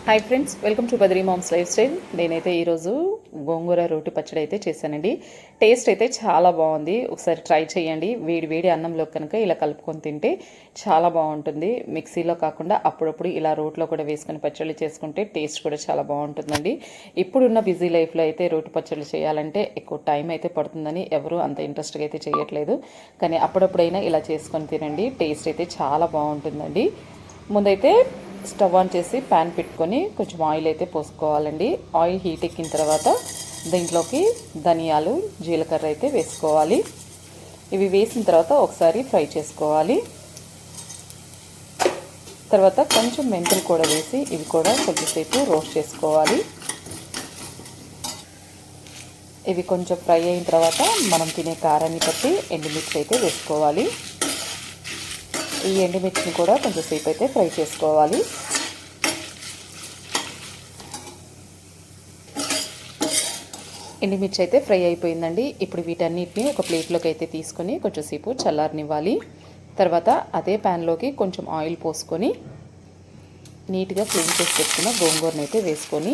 Hi friends, welcome to Badri moms lifestyle. నేనైతే ఈరోజు గోంగూర రోటి పచ్చడి అయితే చేశానండి. టేస్ట్ అయితే చాలా బాగుంది. ఒకసారి ట్రై చేయండి. వేడి వేడి అన్నంలో కనుక ఇలా కలుపుకొని తింటే చాలా బాగుంటుంది. మిక్సీలో కాకుండా అప్పుడప్పుడు ఇలా రోట్లో కూడా వేసుకొని పచ్చళ్ళు చేసుకుంటే టేస్ట్ కూడా చాలా బాగుంటుందండి. ఇప్పుడున్న బిజీ లైఫ్లో అయితే రోటి పచ్చళ్ళు చేయాలంటే ఎక్కువ టైం అయితే పడుతుందని ఎవరు అంత ఇంట్రెస్ట్గా అయితే చేయట్లేదు. కానీ అప్పుడప్పుడైనా ఇలా చేసుకొని తినండి. టేస్ట్ అయితే చాలా బాగుంటుందండి. ముందైతే స్టవ్ ఆన్ చేసి ప్యాన్ పెట్టుకొని కొంచెం ఆయిల్ అయితే పోసుకోవాలండి. ఆయిల్ హీట్ ఎక్కిన తర్వాత దీంట్లోకి ధనియాలు, జీలకర్ర అయితే వేసుకోవాలి. ఇవి వేసిన తర్వాత ఒకసారి ఫ్రై చేసుకోవాలి. తర్వాత కొంచెం మెంతులు కూడా వేసి ఇవి కూడా కొద్దిసేపు రోస్ట్ చేసుకోవాలి. ఇవి కొంచెం ఫ్రై అయిన తర్వాత మనం తినే కారాన్ని బట్టి ఎండుమిర్చి అయితే వేసుకోవాలి. ఈ ఎండుమిర్చిని కూడా కొంచెం సేపు అయితే ఫ్రై చేసుకోవాలి. ఎండుమిర్చి అయితే ఫ్రై అయిపోయిందండి. ఇప్పుడు వీటన్నిటిని ఒక ప్లేట్లోకి అయితే తీసుకొని కొంచెం సేపు చల్లారనివ్వాలి. తర్వాత అదే ప్యాన్లోకి కొంచెం ఆయిల్ పోసుకొని నీట్గా క్లీన్ చేసి పెట్టుకున్న గోంగూరను అయితే వేసుకొని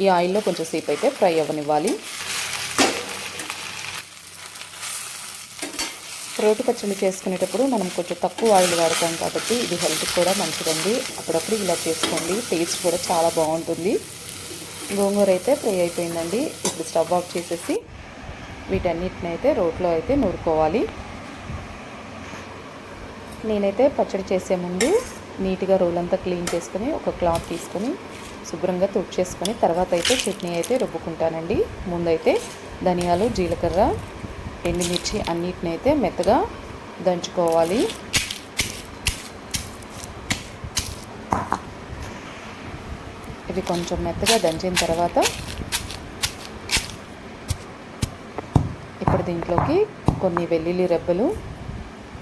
ఈ ఆయిల్లో కొంచెం సేపు అయితే ఫ్రై అవ్వనివ్వాలి. రోటి పచ్చళ్ళు చేసుకునేటప్పుడు మనం కొంచెం తక్కువ ఆయిల్ వాడతాం కాబట్టి ఇది హెల్త్కి కూడా మంచిదండి. అప్పుడప్పుడు ఇలా చేసుకోండి, టేస్ట్ కూడా చాలా బాగుంటుంది. గోంగూర అయితే ఫ్రై అయిపోయిందండి. ఇప్పుడు స్టవ్ ఆఫ్ చేసేసి వీటన్నిటిని అయితే రోట్లో అయితే నూరుకోవాలి. నేనైతే పచ్చడి చేసే ముందు నీట్గా రోలంతా క్లీన్ చేసుకొని ఒక క్లాత్ తీసుకొని శుభ్రంగా తుడిచేసుకొని తర్వాత అయితే చట్నీ అయితే రుబ్బుకుంటానండి. ముందైతే ధనియాలు, జీలకర్ర, ఎండుమిర్చి అన్నిటిని అయితే మెత్తగా దంచుకోవాలి. ఇవి కొంచెం మెత్తగా దంచిన తర్వాత ఇప్పుడు దీంట్లోకి కొన్ని వెల్లుల్లి రెబ్బలు,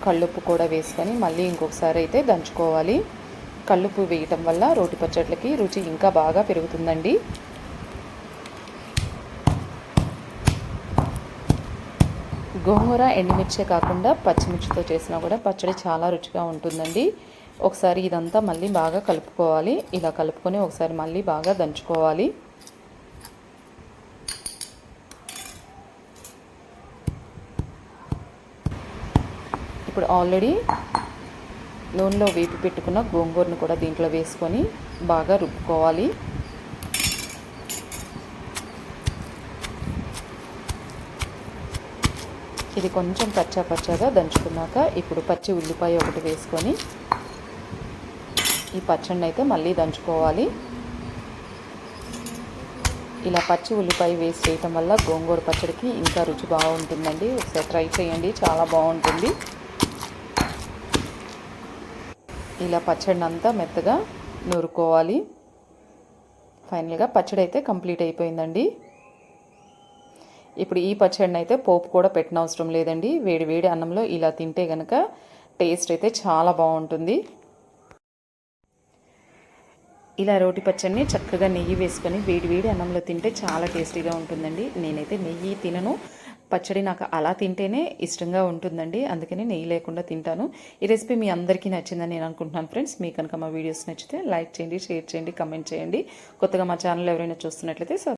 కల్లుప్పు కూడా వేసుకొని మళ్ళీ ఇంకొకసారి అయితే దంచుకోవాలి. కల్లుప్పు వేయటం వల్ల రోటి పచ్చట్లకి రుచి ఇంకా బాగా పెరుగుతుందండి. గోంగూర ఎండుమిర్చే కాకుండా పచ్చిమిర్చితో చేసినా కూడా పచ్చడి చాలా రుచిగా ఉంటుందండి. ఒకసారి ఇదంతా మళ్ళీ బాగా కలుపుకోవాలి. ఇలా కలుపుకొని ఒకసారి మళ్ళీ బాగా దంచుకోవాలి. ఇప్పుడు ఆల్రెడీ నూనెలో వేపి పెట్టుకున్న గోంగూరను కూడా దీంట్లో వేసుకొని బాగా రుబ్బుకోవాలి. ఇది కొంచెం పచ్చాగా దంచుకున్నాక ఇప్పుడు పచ్చి ఉల్లిపాయ ఒకటి వేసుకొని ఈ పచ్చడిని అయితే మళ్ళీ దంచుకోవాలి. ఇలా పచ్చి ఉల్లిపాయ వేసి చేయటం వల్ల గోంగూర పచ్చడికి ఇంకా రుచి బాగుంటుందండి. ఒకసారి ట్రై చేయండి, చాలా బాగుంటుంది. ఇలా పచ్చడిని అంతా మెత్తగా నూరుకోవాలి. ఫైనల్గా పచ్చడి అయితే కంప్లీట్ అయిపోయిందండి. ఇప్పుడు ఈ పచ్చడిని అయితే పోపు కూడా పెట్టనవసరం లేదండి. వేడి వేడి అన్నంలో ఇలా తింటే కనుక టేస్ట్ అయితే చాలా బాగుంటుంది. ఇలా రోటి పచ్చడిని చక్కగా నెయ్యి వేసుకొని వేడి వేడి అన్నంలో తింటే చాలా టేస్టీగా ఉంటుందండి. నేనైతే నెయ్యి తినను, పచ్చడి నాకు అలా తింటేనే ఇష్టంగా ఉంటుందండి. అందుకని నెయ్యి లేకుండా తింటాను. ఈ రెసిపీ మీ అందరికీ నచ్చిందని నేను అనుకుంటున్నాను ఫ్రెండ్స్. మీకు కనుక మా వీడియోస్ నచ్చితే లైక్ చేయండి, షేర్ చేయండి, కమెంట్ చేయండి. కొత్తగా మా ఛానల్ ఎవరైనా చూస్తున్నట్లయితే